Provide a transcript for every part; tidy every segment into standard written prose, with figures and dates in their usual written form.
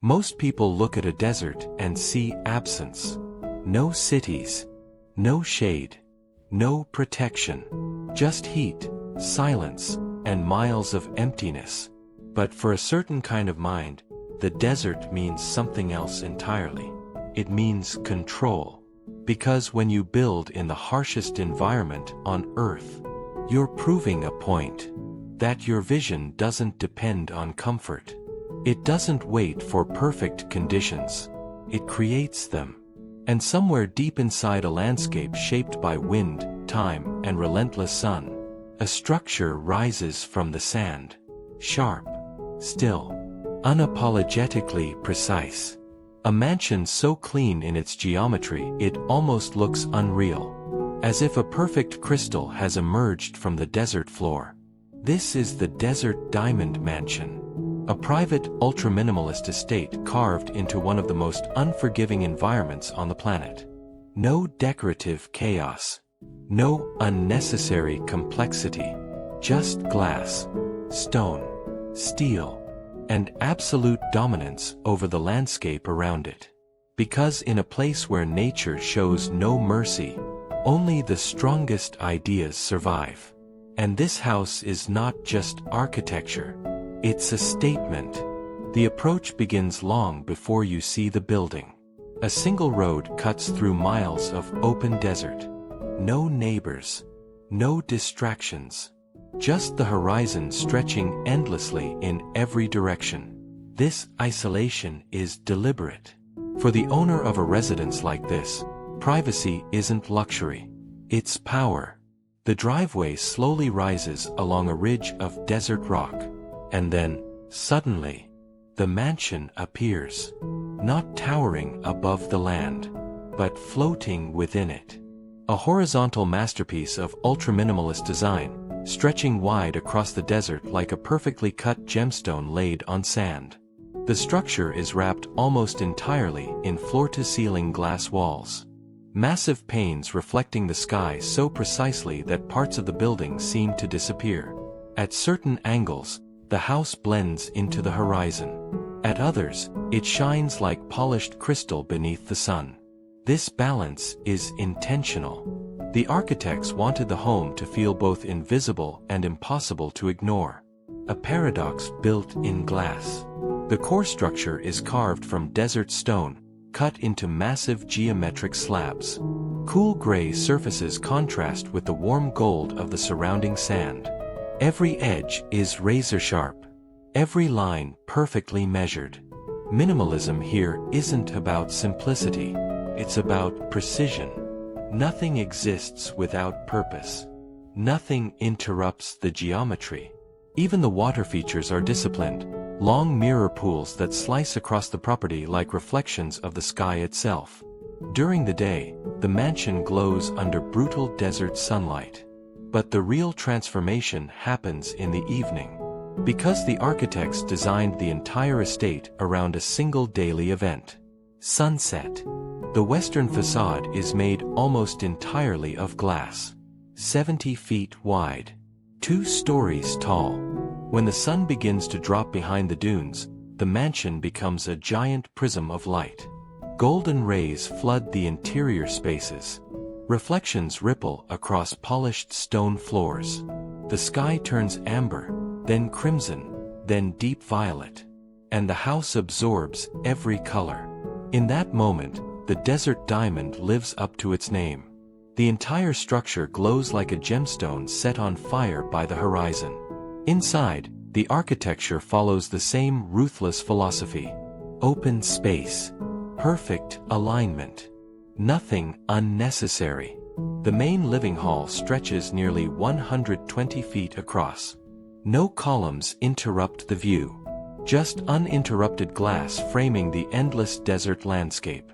Most people look at a desert and see absence. No cities. No shade. No protection. Just heat, silence, and miles of emptiness. But for a certain kind of mind, the desert means something else entirely. It means control. Because when you build in the harshest environment on Earth, you're proving a point. That your vision doesn't depend on comfort. It doesn't wait for perfect conditions. It creates them. And somewhere deep inside a landscape shaped by wind, time, and relentless sun, a structure rises from the sand. Sharp, still, unapologetically precise. A mansion so clean in its geometry it almost looks unreal. As if a perfect crystal has emerged from the desert floor. This is the Desert Diamond Mansion. A private, ultra-minimalist estate carved into one of the most unforgiving environments on the planet. No decorative chaos. No unnecessary complexity. Just glass, stone, steel, and absolute dominance over the landscape around it. Because in a place where nature shows no mercy, only the strongest ideas survive. And this house is not just architecture. It's a statement. The approach begins long before you see the building. A single road cuts through miles of open desert. No neighbors. No distractions. Just the horizon stretching endlessly in every direction. This isolation is deliberate. For the owner of a residence like this, privacy isn't luxury. It's power. The driveway slowly rises along a ridge of desert rock. And then, suddenly, the mansion appears. Not towering above the land, but floating within it. A horizontal masterpiece of ultra-minimalist design, stretching wide across the desert like a perfectly cut gemstone laid on sand. The structure is wrapped almost entirely in floor-to-ceiling glass walls. Massive panes reflecting the sky so precisely that parts of the building seem to disappear. At certain angles, the house blends into the horizon. At others, it shines like polished crystal beneath the sun. This balance is intentional. The architects wanted the home to feel both invisible and impossible to ignore. A paradox built in glass. The core structure is carved from desert stone, cut into massive geometric slabs. Cool gray surfaces contrast with the warm gold of the surrounding sand. Every edge is razor-sharp. Every line perfectly measured. Minimalism here isn't about simplicity. It's about precision. Nothing exists without purpose. Nothing interrupts the geometry. Even the water features are disciplined. Long mirror pools that slice across the property like reflections of the sky itself. During the day, the mansion glows under brutal desert sunlight. But the real transformation happens in the evening. Because the architects designed the entire estate around a single daily event. Sunset. The western facade is made almost entirely of glass. 70 feet wide. 2 stories tall. When the sun begins to drop behind the dunes, the mansion becomes a giant prism of light. Golden rays flood the interior spaces. Reflections ripple across polished stone floors. The sky turns amber, then crimson, then deep violet. And the house absorbs every color. In that moment, the desert diamond lives up to its name. The entire structure glows like a gemstone set on fire by the horizon. Inside, the architecture follows the same ruthless philosophy. Open space. Perfect alignment. Nothing unnecessary. The main living hall stretches nearly 120 feet across. No columns interrupt the view. Just uninterrupted glass framing the endless desert landscape.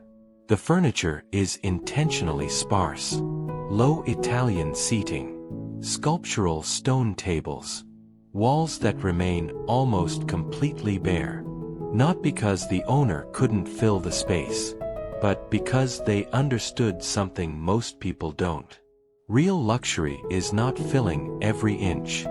The furniture is intentionally sparse. Low Italian seating. Sculptural stone tables. Walls that remain almost completely bare. Not because the owner couldn't fill the space, but because they understood something most people don't. Real luxury is not filling every inch.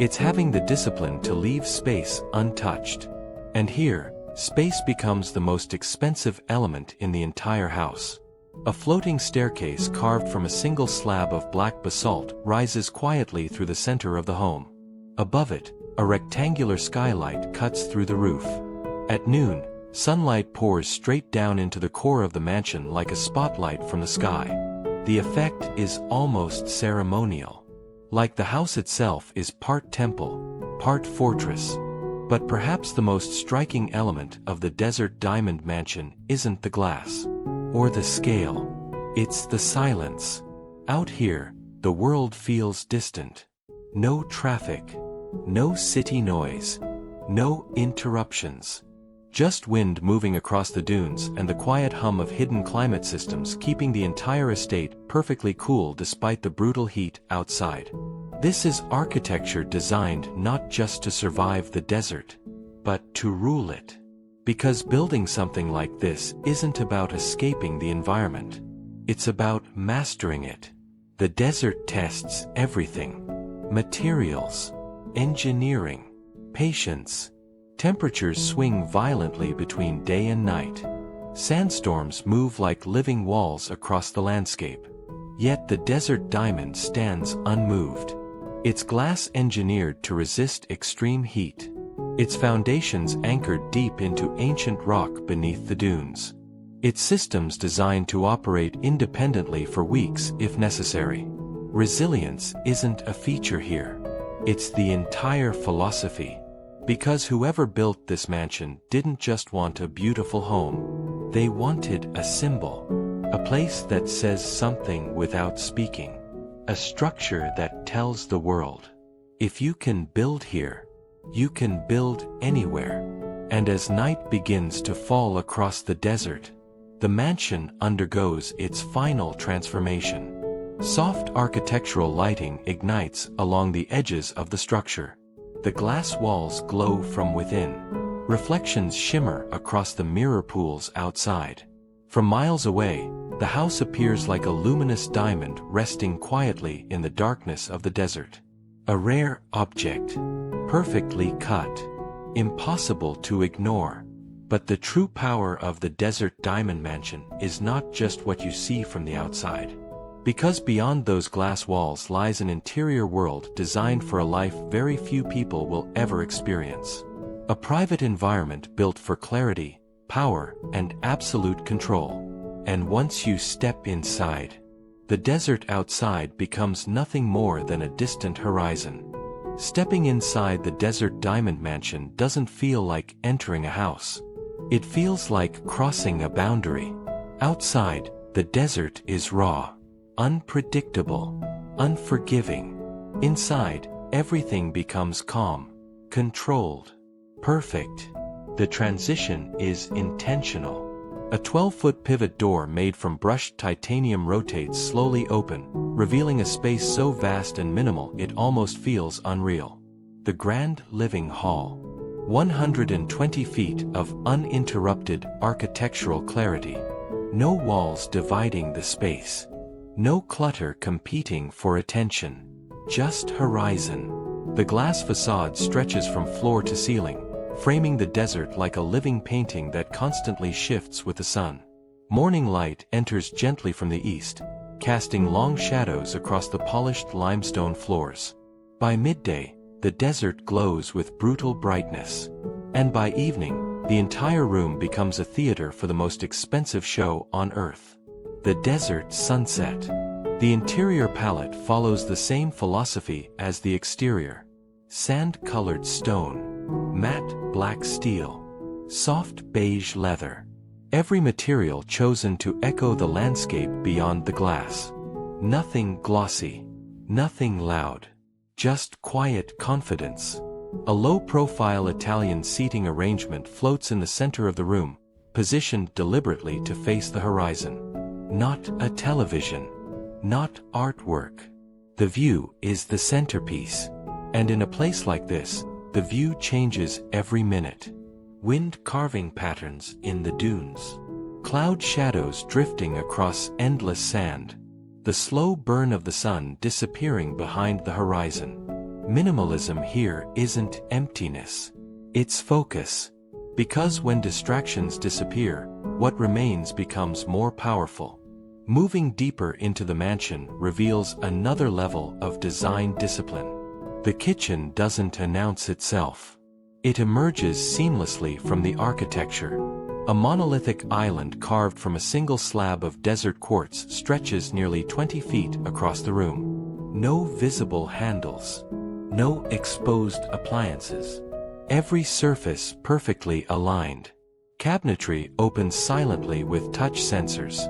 It's having the discipline to leave space untouched. And here, Space becomes the most expensive element in the entire house. A floating staircase carved from a single slab of black basalt rises quietly through the center of the home. Above it, a rectangular skylight cuts through the roof. At noon, sunlight pours straight down into the core of the mansion like a spotlight from the sky. The effect is almost ceremonial. Like the house itself is part temple, part fortress. But perhaps the most striking element of the desert diamond mansion isn't the glass or the scale. It's the silence. Out here, the world feels distant. No traffic, no city noise, no interruptions. Just wind moving across the dunes and the quiet hum of hidden climate systems keeping the entire estate perfectly cool despite the brutal heat outside. This is architecture designed not just to survive the desert, but to rule it. Because building something like this isn't about escaping the environment. It's about mastering it. The desert tests everything. Materials, engineering, patience. Temperatures swing violently between day and night. Sandstorms move like living walls across the landscape. Yet the desert diamond stands unmoved. Its glass engineered to resist extreme heat. Its foundations anchored deep into ancient rock beneath the dunes. Its systems designed to operate independently for weeks if necessary. Resilience isn't a feature here. It's the entire philosophy. Because whoever built this mansion didn't just want a beautiful home. They wanted a symbol. A place that says something without speaking. A structure that tells the world, if you can build here, you can build anywhere. And as night begins to fall across the desert, the mansion undergoes its final transformation. Soft architectural lighting ignites along the edges of the structure. The glass walls glow from within. Reflections shimmer across the mirror pools outside. From miles away, the house appears like a luminous diamond resting quietly in the darkness of the desert. A rare object, perfectly cut, impossible to ignore. But the true power of the desert diamond mansion is not just what you see from the outside. Because beyond those glass walls lies an interior world designed for a life very few people will ever experience. A private environment built for clarity, power, and absolute control. And once you step inside, the desert outside becomes nothing more than a distant horizon. Stepping inside the desert diamond mansion doesn't feel like entering a house. It feels like crossing a boundary. Outside, the desert is raw, unpredictable, unforgiving. Inside, everything becomes calm, controlled, perfect. The transition is intentional. A 12-foot pivot door made from brushed titanium rotates slowly open, revealing a space so vast and minimal it almost feels unreal. The grand living hall. 120 feet of uninterrupted architectural clarity. No walls dividing the space. No clutter competing for attention. Just horizon. The glass facade stretches from floor to ceiling, framing the desert like a living painting that constantly shifts with the sun. Morning light enters gently from the east, casting long shadows across the polished limestone floors. By midday, the desert glows with brutal brightness. And by evening, the entire room becomes a theater for the most expensive show on Earth. The desert sunset. The interior palette follows the same philosophy as the exterior. Sand-colored stone. Matte black steel, soft beige leather. Every material chosen to echo the landscape beyond the glass. Nothing glossy, nothing loud, just quiet confidence. A low-profile Italian seating arrangement floats in the center of the room, positioned deliberately to face the horizon. Not a television, not artwork. The view is the centerpiece. And in a place like this, the view changes every minute. Wind carving patterns in the dunes. Cloud shadows drifting across endless sand. The slow burn of the sun disappearing behind the horizon. Minimalism here isn't emptiness. It's focus. Because when distractions disappear, what remains becomes more powerful. Moving deeper into the mansion reveals another level of design discipline. The kitchen doesn't announce itself. It emerges seamlessly from the architecture. A monolithic island carved from a single slab of desert quartz stretches nearly 20 feet across the room. No visible handles. No exposed appliances. Every surface perfectly aligned. Cabinetry opens silently with touch sensors.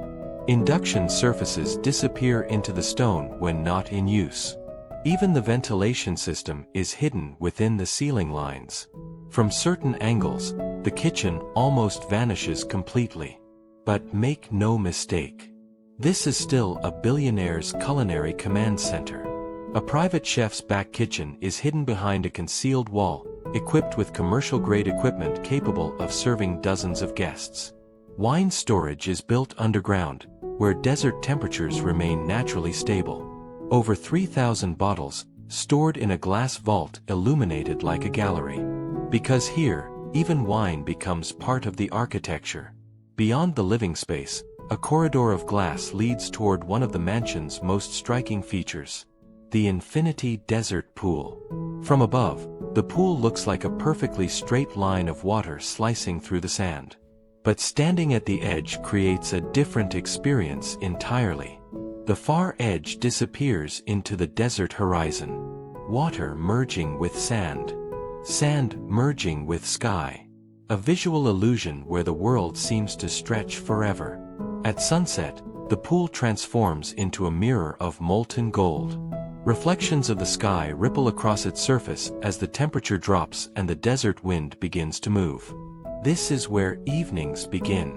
Induction surfaces disappear into the stone when not in use. Even the ventilation system is hidden within the ceiling lines. From certain angles, the kitchen almost vanishes completely. But make no mistake. This is still a billionaire's culinary command center. A private chef's back kitchen is hidden behind a concealed wall, equipped with commercial-grade equipment capable of serving dozens of guests. Wine storage is built underground, where desert temperatures remain naturally stable. Over 3,000 bottles, stored in a glass vault illuminated like a gallery. Because here, even wine becomes part of the architecture. Beyond the living space, a corridor of glass leads toward one of the mansion's most striking features: the infinity desert pool. From above, the pool looks like a perfectly straight line of water slicing through the sand. But standing at the edge creates a different experience entirely. The far edge disappears into the desert horizon. Water merging with sand. Sand merging with sky. A visual illusion where the world seems to stretch forever. At sunset, the pool transforms into a mirror of molten gold. Reflections of the sky ripple across its surface as the temperature drops and the desert wind begins to move. This is where evenings begin.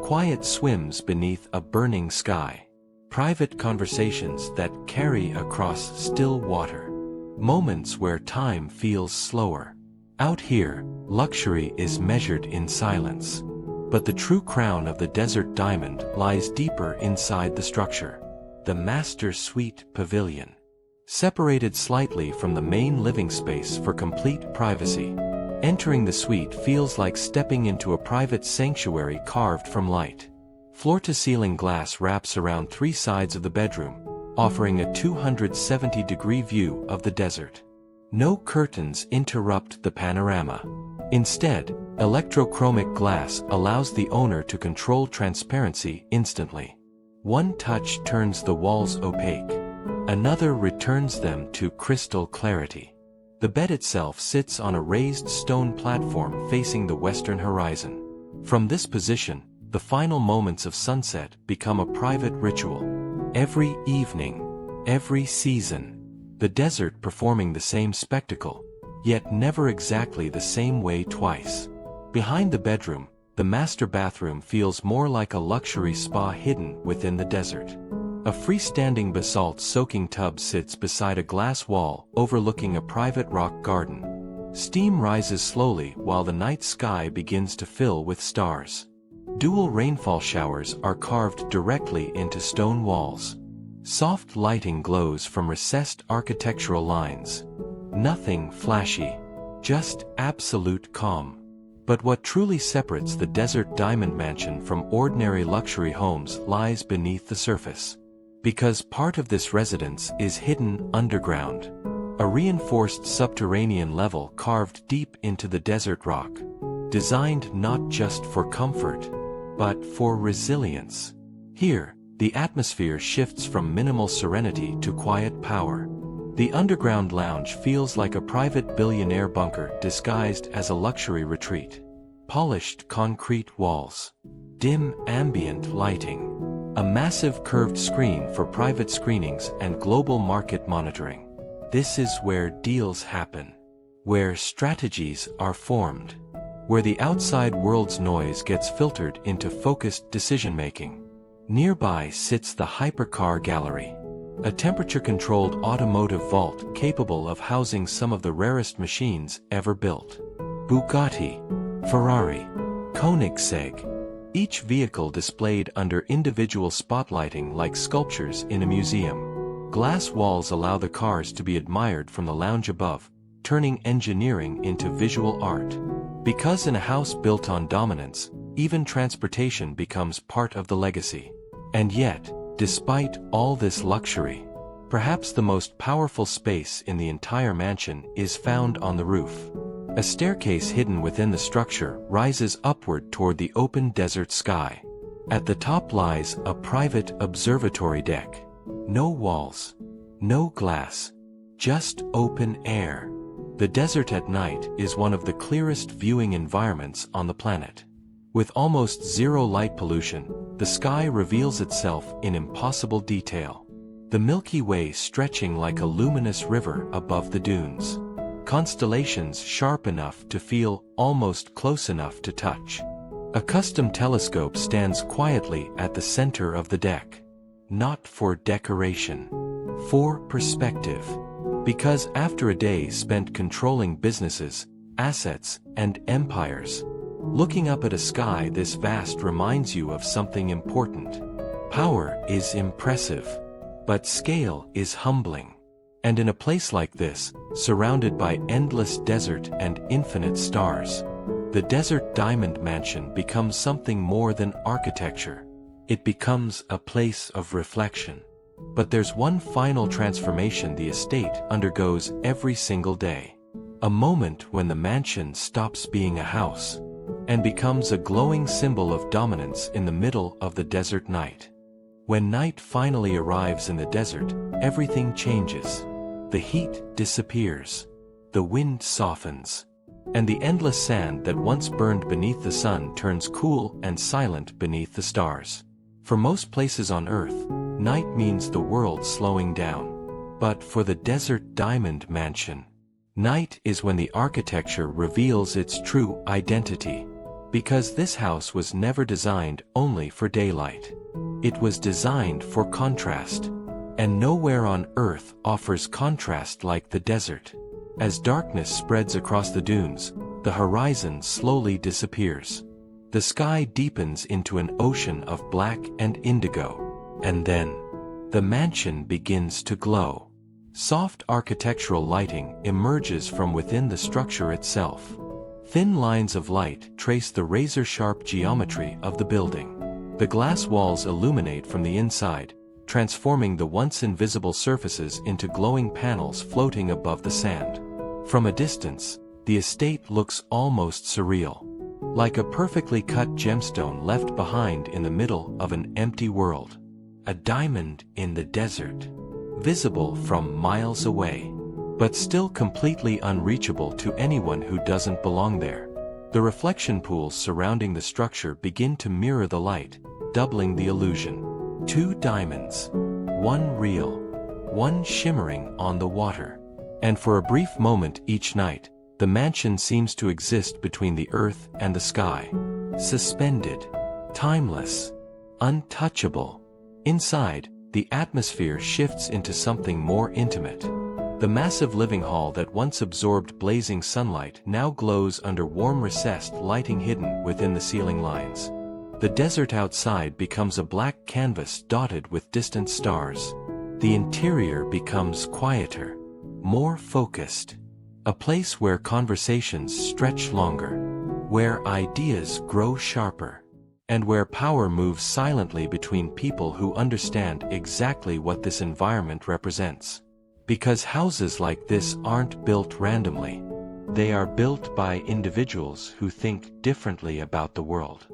Quiet swims beneath a burning sky. Private conversations that carry across still water. Moments where time feels slower. Out here, luxury is measured in silence. But the true crown of the desert diamond lies deeper inside the structure. The Master Suite Pavilion. Separated slightly from the main living space for complete privacy. Entering the suite feels like stepping into a private sanctuary carved from light. Floor-to-ceiling glass wraps around 3 sides of the bedroom, offering a 270-degree view of the desert. No curtains interrupt the panorama. Instead, electrochromic glass allows the owner to control transparency instantly. One touch turns the walls opaque. Another returns them to crystal clarity. The bed itself sits on a raised stone platform facing the western horizon. From this position, the final moments of sunset become a private ritual. Every evening, every season, the desert performing the same spectacle, yet never exactly the same way twice. Behind the bedroom, the master bathroom feels more like a luxury spa hidden within the desert. A freestanding basalt soaking tub sits beside a glass wall overlooking a private rock garden. Steam rises slowly while the night sky begins to fill with stars. Dual rainfall showers are carved directly into stone walls. Soft lighting glows from recessed architectural lines. Nothing flashy, just absolute calm. But what truly separates the desert diamond mansion from ordinary luxury homes lies beneath the surface. Because part of this residence is hidden underground. A reinforced subterranean level carved deep into the desert rock. Designed not just for comfort, but for resilience. Here, the atmosphere shifts from minimal serenity to quiet power. The underground lounge feels like a private billionaire bunker disguised as a luxury retreat. Polished concrete walls. Dim ambient lighting. A massive curved screen for private screenings and global market monitoring. This is where deals happen. Where strategies are formed. Where the outside world's noise gets filtered into focused decision-making. Nearby sits the hypercar gallery. A temperature-controlled automotive vault capable of housing some of the rarest machines ever built. Bugatti, Ferrari, Koenigsegg. Each vehicle displayed under individual spotlighting like sculptures in a museum. Glass walls allow the cars to be admired from the lounge above, turning engineering into visual art. Because in a house built on dominance, even transportation becomes part of the legacy. And yet, despite all this luxury, perhaps the most powerful space in the entire mansion is found on the roof. A staircase hidden within the structure rises upward toward the open desert sky. At the top lies a private observatory deck. No walls, no glass, just open air. The desert at night is one of the clearest viewing environments on the planet. With almost zero light pollution, the sky reveals itself in impossible detail. The Milky Way stretching like a luminous river above the dunes. Constellations sharp enough to feel almost close enough to touch. A custom telescope stands quietly at the center of the deck. Not for decoration. For perspective. Because after a day spent controlling businesses, assets, and empires, looking up at a sky this vast reminds you of something important. Power is impressive, but scale is humbling. And in a place like this, surrounded by endless desert and infinite stars, the desert diamond mansion becomes something more than architecture. It becomes a place of reflection. But there's one final transformation the estate undergoes every single day. A moment when the mansion stops being a house and becomes a glowing symbol of dominance in the middle of the desert night. When night finally arrives in the desert, everything changes. The heat disappears. The wind softens. And the endless sand that once burned beneath the sun turns cool and silent beneath the stars. For most places on Earth, night means the world slowing down. But for the desert diamond mansion, night is when the architecture reveals its true identity. Because this house was never designed only for daylight. It was designed for contrast. And nowhere on Earth offers contrast like the desert. As darkness spreads across the dunes, the horizon slowly disappears. The sky deepens into an ocean of black and indigo. And then, the mansion begins to glow. Soft architectural lighting emerges from within the structure itself. Thin lines of light trace the razor-sharp geometry of the building. The glass walls illuminate from the inside, transforming the once invisible surfaces into glowing panels floating above the sand. From a distance, the estate looks almost surreal. Like a perfectly cut gemstone left behind in the middle of an empty world. A diamond in the desert. Visible from miles away. But still completely unreachable to anyone who doesn't belong there. The reflection pools surrounding the structure begin to mirror the light, doubling the illusion. 2 diamonds. One real. One shimmering on the water. And for a brief moment each night, the mansion seems to exist between the earth and the sky. Suspended. Timeless. Untouchable. Inside, the atmosphere shifts into something more intimate. The massive living hall that once absorbed blazing sunlight now glows under warm recessed lighting hidden within the ceiling lines. The desert outside becomes a black canvas dotted with distant stars. The interior becomes quieter, more focused. A place where conversations stretch longer, where ideas grow sharper, and where power moves silently between people who understand exactly what this environment represents. Because houses like this aren't built randomly. They are built by individuals who think differently about the world.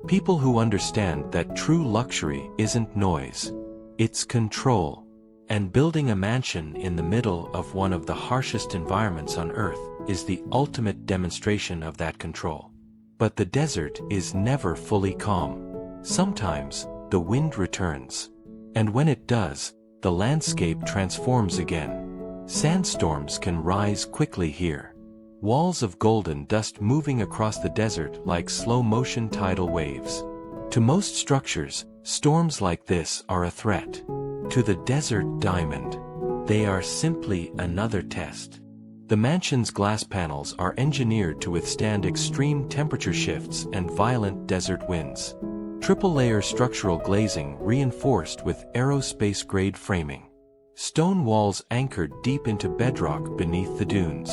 People who understand that true luxury isn't noise, it's control. And building a mansion in the middle of one of the harshest environments on Earth is the ultimate demonstration of that control. But the desert is never fully calm. Sometimes, the wind returns. And when it does, the landscape transforms again. Sandstorms can rise quickly here. Walls of golden dust moving across the desert like slow-motion tidal waves. To most structures, storms like this are a threat. To the desert diamond, they are simply another test. The mansion's glass panels are engineered to withstand extreme temperature shifts and violent desert winds. Triple-layer structural glazing reinforced with aerospace-grade framing. Stone walls anchored deep into bedrock beneath the dunes.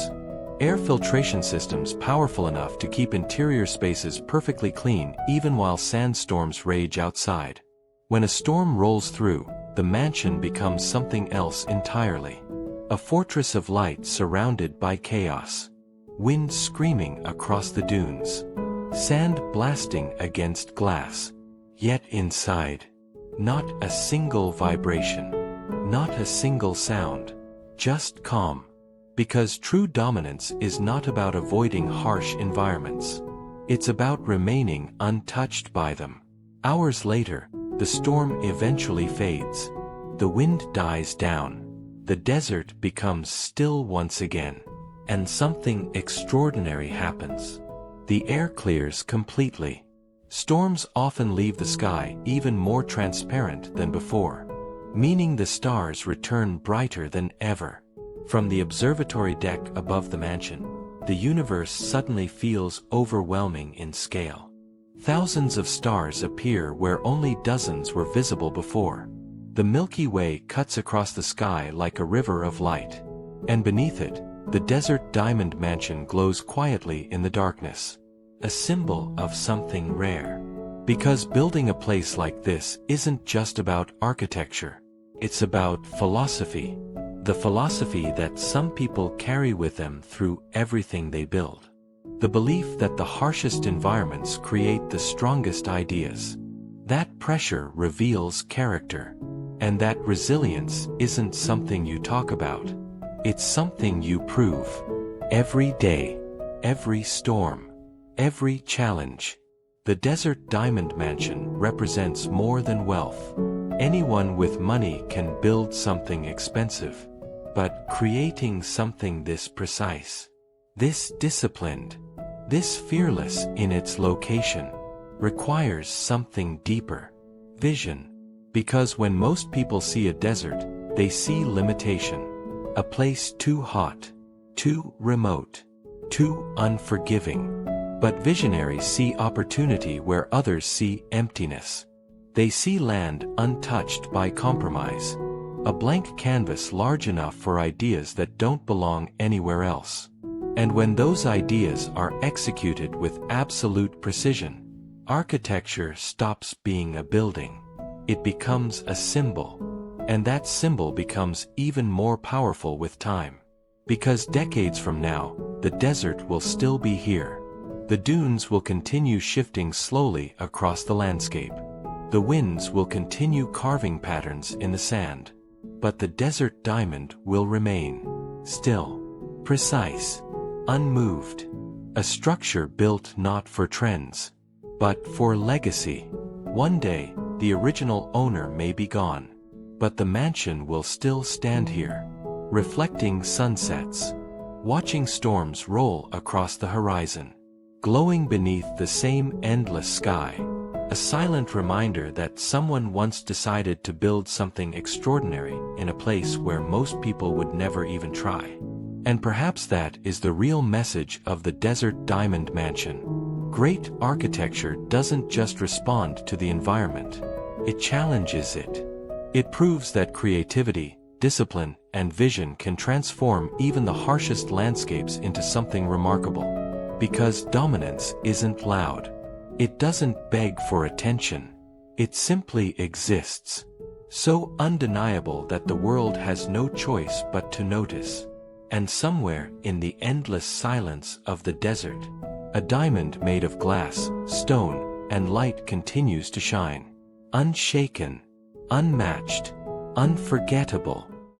Air filtration systems powerful enough to keep interior spaces perfectly clean even while sandstorms rage outside. When a storm rolls through, the mansion becomes something else entirely. A fortress of light surrounded by chaos. Wind screaming across the dunes. Sand blasting against glass. Yet inside, not a single vibration. Not a single sound. Just calm. Because true dominance is not about avoiding harsh environments. It's about remaining untouched by them. Hours later, the storm eventually fades. The wind dies down. The desert becomes still once again. And something extraordinary happens. The air clears completely. Storms often leave the sky even more transparent than before, meaning the stars return brighter than ever. From the observatory deck above the mansion, the universe suddenly feels overwhelming in scale. Thousands of stars appear where only dozens were visible before. The Milky Way cuts across the sky like a river of light. And beneath it, the desert diamond mansion glows quietly in the darkness. A symbol of something rare. Because building a place like this isn't just about architecture. It's about philosophy. The philosophy that some people carry with them through everything they build. The belief that the harshest environments create the strongest ideas. That pressure reveals character. And that resilience isn't something you talk about. It's something you prove. Every day, every storm, every challenge. The desert diamond mansion represents more than wealth. Anyone with money can build something expensive. But creating something this precise, this disciplined, this fearless in its location, requires something deeper. Vision. Because when most people see a desert, they see limitation. A place too hot, too remote, too unforgiving. But visionaries see opportunity where others see emptiness. They see land untouched by compromise. A blank canvas large enough for ideas that don't belong anywhere else. And when those ideas are executed with absolute precision, architecture stops being a building. It becomes a symbol. And that symbol becomes even more powerful with time. Because decades from now, the desert will still be here. The dunes will continue shifting slowly across the landscape. The winds will continue carving patterns in the sand. But the desert diamond will remain. Still. Precise. Unmoved. A structure built not for trends, but for legacy. One day, the original owner may be gone. But the mansion will still stand here. Reflecting sunsets. Watching storms roll across the horizon. Glowing beneath the same endless sky. A silent reminder that someone once decided to build something extraordinary in a place where most people would never even try. And perhaps that is the real message of the Desert Diamond Mansion. Great architecture doesn't just respond to the environment. It challenges it. It proves that creativity, discipline, and vision can transform even the harshest landscapes into something remarkable. Because dominance isn't loud. It doesn't beg for attention. It simply exists. So undeniable that the world has no choice but to notice. And somewhere in the endless silence of the desert, a diamond made of glass, stone, and light continues to shine. Unshaken, unmatched, unforgettable.